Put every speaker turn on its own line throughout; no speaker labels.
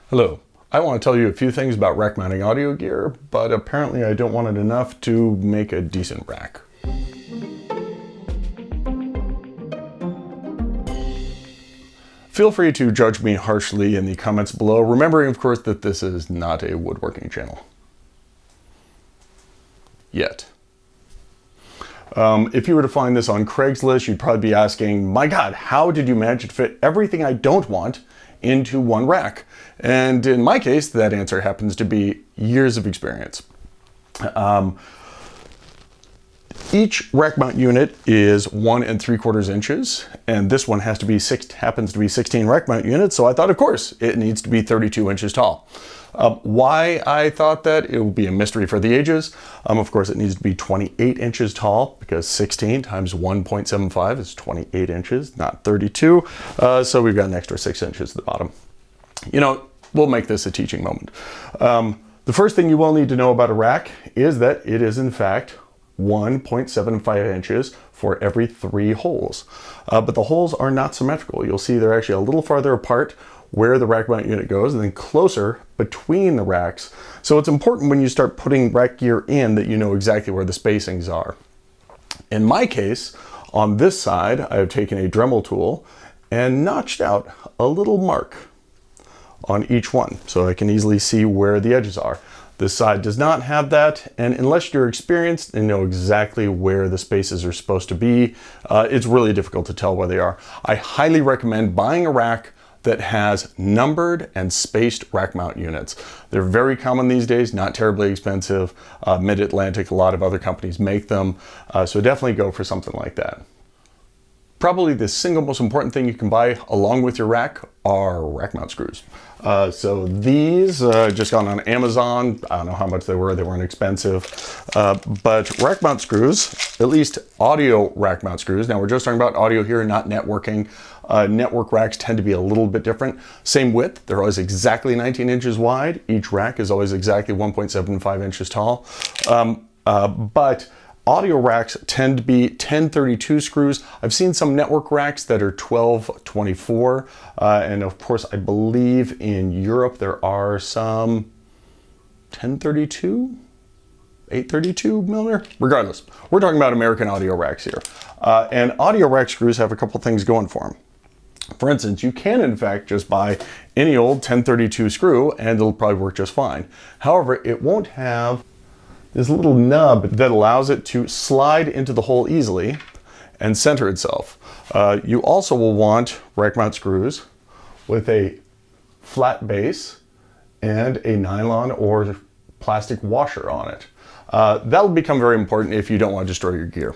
Hello. I want to tell you a few things about rack mounting audio gear, but apparently I don't want it enough to make a decent rack. Feel free to judge me harshly in the comments below, remembering of course that this is not a woodworking channel. Yet. If you were to find this on Craigslist, you'd probably be asking, my God, how did you manage to fit everything I don't want into one rack? And in my case, that answer happens to be years of experience. Each rack mount unit is 1 3/4 inches, and this one happens to be 16 rack mount units, so I thought, of course, it needs to be 32 inches tall. Why I thought that, it will be a mystery for the ages. Of course, it needs to be 28 inches tall because 16 times 1.75 is 28 inches, not 32. So we've got an extra 6 inches at the bottom. You know, we'll make this a teaching moment. The first thing you will need to know about a rack is that it is in fact 1.75 inches for every 3 holes. But the holes are not symmetrical. You'll see they're actually a little farther apart where the rack mount unit goes and then closer between the racks. So it's important when you start putting rack gear in that you know exactly where the spacings are. In my case, on this side, I have taken a Dremel tool and notched out a little mark on each one so I can easily see where the edges are. This side does not have that, and unless you're experienced and know exactly where the spaces are supposed to be, it's really difficult to tell where they are. I highly recommend buying a rack that has numbered and spaced rack mount units. They're very common these days, not terribly expensive. Mid-Atlantic, a lot of other companies make them, so definitely go for something like that. Probably the single most important thing you can buy along with your rack are rack mount screws. So these just got on Amazon. I don't know how much they weren't expensive. But rack mount screws, at least audio rack mount screws. Now we're just talking about audio here, not networking. Network racks tend to be a little bit different. Same width, they're always exactly 19 inches wide. Each rack is always exactly 1.75 inches tall. But audio racks tend to be 1032 screws. I've seen some network racks that are 1224. And of course, I believe in Europe there are some 1032, 832 millimeter. Regardless, we're talking about American audio racks here. And audio rack screws have a couple things going for them. For instance, you can in fact just buy any old 1032 screw and it'll probably work just fine. However, it won't have this little nub that allows it to slide into the hole easily and center itself. You also will want rack mount screws with a flat base and a nylon or plastic washer on it. That'll become very important if you don't want to destroy your gear.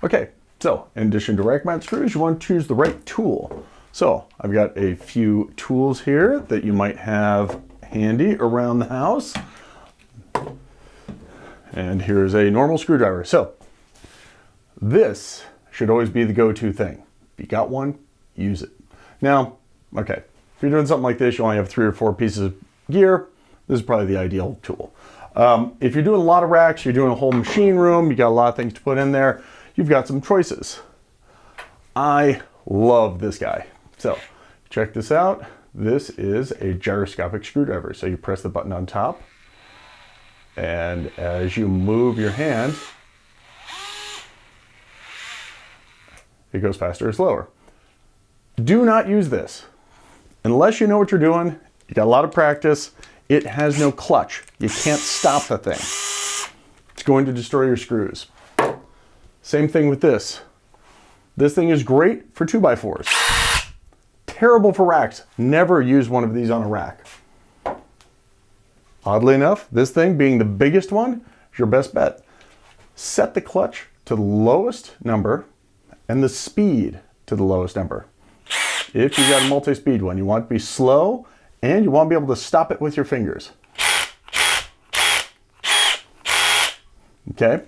Okay, so in addition to rack mount screws, you want to choose the right tool. So I've got a few tools here that you might have handy around the house. And here's a normal screwdriver. So this should always be the go-to thing. If you got one, use it. Now, okay, if you're doing something like this, you only have 3 or 4 pieces of gear, this is probably the ideal tool. If you're doing a lot of racks, you're doing a whole machine room, you got a lot of things to put in there, you've got some choices. I love this guy. So check this out. This is a gyroscopic screwdriver. So you press the button on top, and as you move your hand, it goes faster or slower. Do not use this. Unless you know what you're doing, you got a lot of practice, it has no clutch. You can't stop the thing. It's going to destroy your screws. Same thing with this. This thing is great for 2x4s. Terrible for racks. Never use one of these on a rack. Oddly enough, this thing being the biggest one is your best bet. Set the clutch to the lowest number and the speed to the lowest number. If you've got a multi-speed one, you want it to be slow and you want to be able to stop it with your fingers. Okay?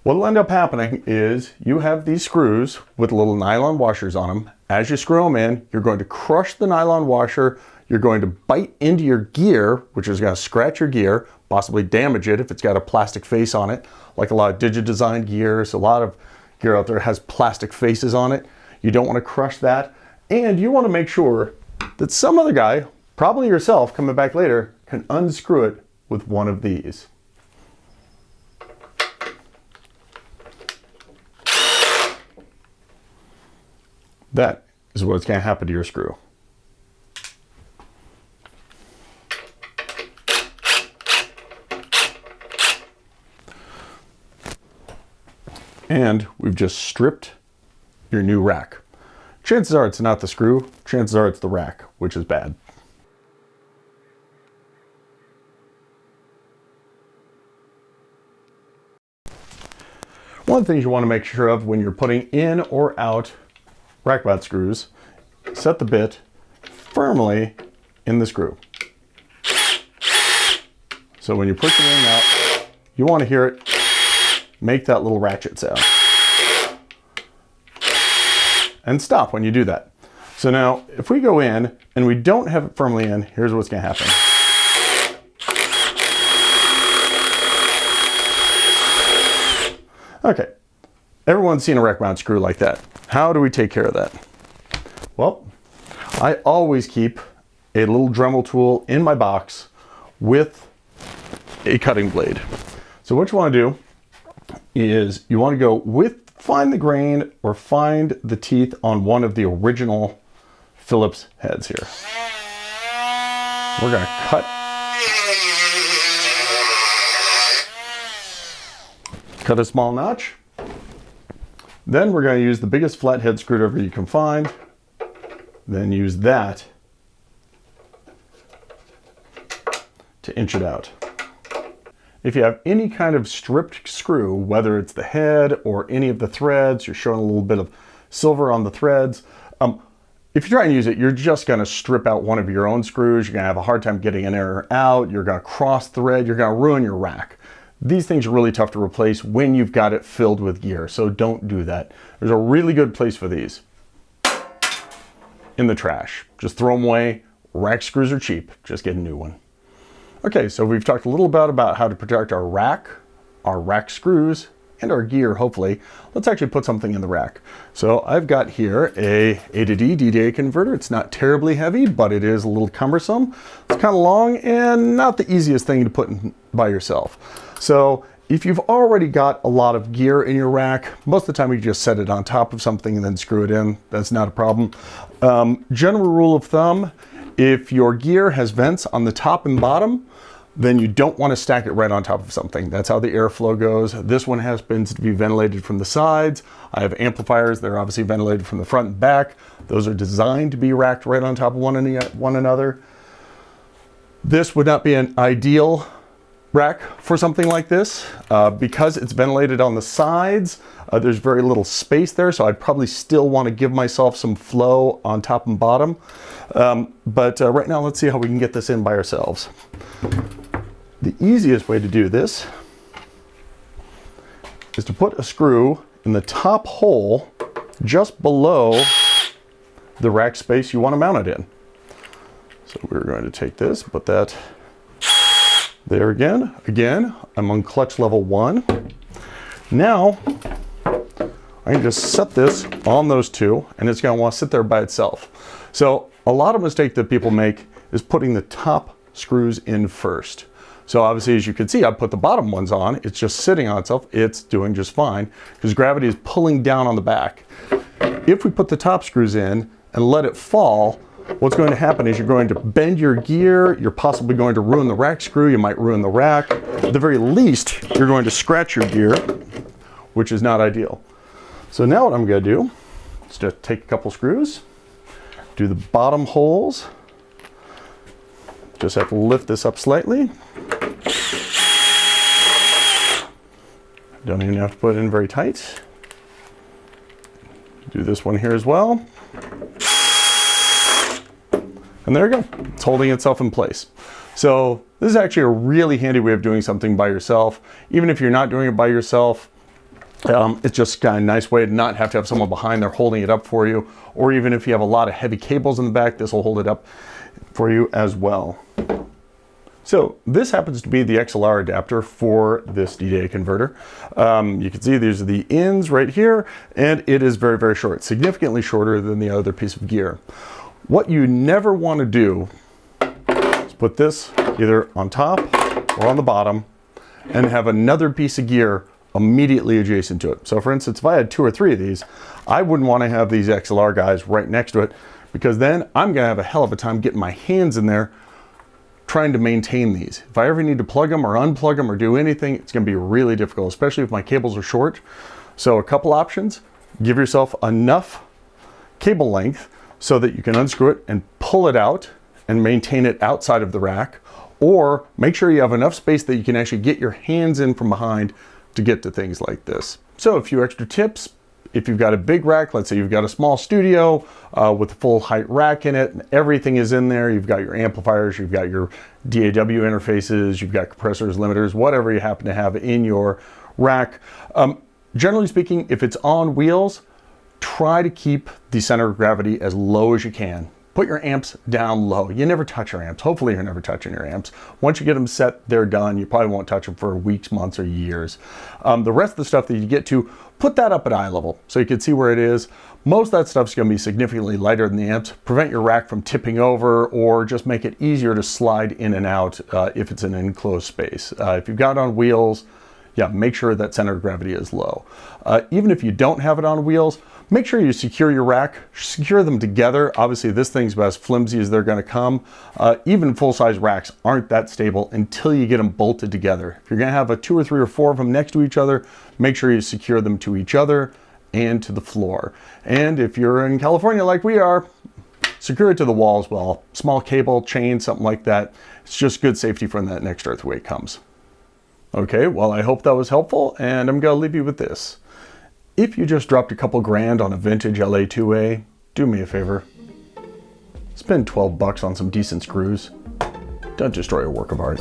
What'll end up happening is you have these screws with little nylon washers on them. As you screw them in, you're going to crush the nylon washer. You're going to bite into your gear, which is going to scratch your gear, possibly damage it if it's got a plastic face on it. Like a lot of Digi-Design gears, a lot of gear out there has plastic faces on it. You don't want to crush that. And you want to make sure that some other guy, probably yourself coming back later, can unscrew it with one of these. That is what's going to happen to your screw. And we've just stripped your new rack. Chances are it's not the screw, chances are it's the rack, which is bad. One of the things you want to make sure of when you're putting in or out rack mount screws, set the bit firmly in the screw. So when you push it in and out, you want to hear it make that little ratchet sound. And stop when you do that. So now, if we go in and we don't have it firmly in, here's what's going to happen. Okay, everyone's seen a rack mount screw like that. How do we take care of that? Well, I always keep a little Dremel tool in my box with a cutting blade. So what you want to do is you want to go find the grain or find the teeth on one of the original Phillips heads here. We're going to cut a small notch. Then we're going to use the biggest flathead screwdriver you can find. Then use that to inch it out. If you have any kind of stripped screw, whether it's the head or any of the threads, you're showing a little bit of silver on the threads. If you try and use it, you're just going to strip out one of your own screws. You're going to have a hard time getting an error out. You're going to cross thread. You're going to ruin your rack. These things are really tough to replace when you've got it filled with gear, so don't do that. There's a really good place for these. In the trash. Just throw them away. Rack screws are cheap. Just get a new one. Okay, so we've talked a little bit about how to protect our rack screws, and our gear, hopefully. Let's actually put something in the rack. So I've got here a A to D DDA converter. It's not terribly heavy, but it is a little cumbersome. It's kind of long and not the easiest thing to put in by yourself. So if you've already got a lot of gear in your rack, most of the time you just set it on top of something and then screw it in. That's not a problem. General rule of thumb, if your gear has vents on the top and bottom, then you don't want to stack it right on top of something. That's how the airflow goes. This one happens to be ventilated from the sides. I have amplifiers. They're obviously ventilated from the front and back. Those are designed to be racked right on top of one another. This would not be an ideal rack for something like this. Because it's ventilated on the sides, there's very little space there, so I'd probably still want to give myself some flow on top and bottom. But right now, let's see how we can get this in by ourselves. The easiest way to do this is to put a screw in the top hole just below the rack space you want to mount it in. So we're going to take this, put that there again. Again, I'm on clutch level 1. Now, I can just set this on those two, and it's going to want to sit there by itself. So a lot of mistake that people make is putting the top screws in first. So obviously, as you can see, I put the bottom ones on. It's just sitting on itself. It's doing just fine because gravity is pulling down on the back. If we put the top screws in and let it fall, what's going to happen is you're going to bend your gear. You're possibly going to ruin the rack screw. You might ruin the rack. At the very least, you're going to scratch your gear, which is not ideal. So now what I'm going to do is just take a couple screws, do the bottom holes. Just have to lift this up slightly. Don't even have to put it in very tight. Do this one here as well. And there you go. It's holding itself in place. So this is actually a really handy way of doing something by yourself. Even if you're not doing it by yourself, it's just kind of a nice way to not have to have someone behind there holding it up for you. Or even if you have a lot of heavy cables in the back, this will hold it up for you as well. So this happens to be the XLR adapter for this DDA converter. You can see these are the ends right here, and it is very, very short, significantly shorter than the other piece of gear. What you never want to do is put this either on top or on the bottom and have another piece of gear immediately adjacent to it. So for instance, if I had 2 or 3 of these, I wouldn't want to have these XLR guys right next to it, because then I'm going to have a hell of a time getting my hands in there trying to maintain these. If I ever need to plug them or unplug them or do anything, it's going to be really difficult, especially if my cables are short. So a couple options: give yourself enough cable length so that you can unscrew it and pull it out and maintain it outside of the rack, or make sure you have enough space that you can actually get your hands in from behind to get to things like this. So a few extra tips: if you've got a big rack, let's say you've got a small studio with a full height rack in it, and everything is in there, you've got your amplifiers, you've got your DAW interfaces, you've got compressors, limiters, whatever you happen to have in your rack. Generally speaking, if it's on wheels, try to keep the center of gravity as low as you can. Put your amps down low. You never touch your amps. Hopefully you're never touching your amps. Once you get them set, they're done. You probably won't touch them for weeks, months, or years. The rest of the stuff that you get to, put that up at eye level so you can see where it is. Most of that stuff's going to be significantly lighter than the amps. Prevent your rack from tipping over, or just make it easier to slide in and out if it's an enclosed space. If you've got it on wheels, yeah, make sure that center of gravity is low. Even if you don't have it on wheels, make sure you secure your rack, secure them together. Obviously this thing's about as flimsy as they're gonna come. Even full-size racks aren't that stable until you get them bolted together. If you're gonna have 2 or 3 or 4 of them next to each other, make sure you secure them to each other and to the floor. And if you're in California like we are, secure it to the wall as well. Small cable, chain, something like that. It's just good safety for when that next earthquake comes. Okay, well, I hope that was helpful, and I'm gonna leave you with this. If you just dropped a couple grand on a vintage LA2A, do me a favor. Spend $12 on some decent screws. Don't destroy a work of art.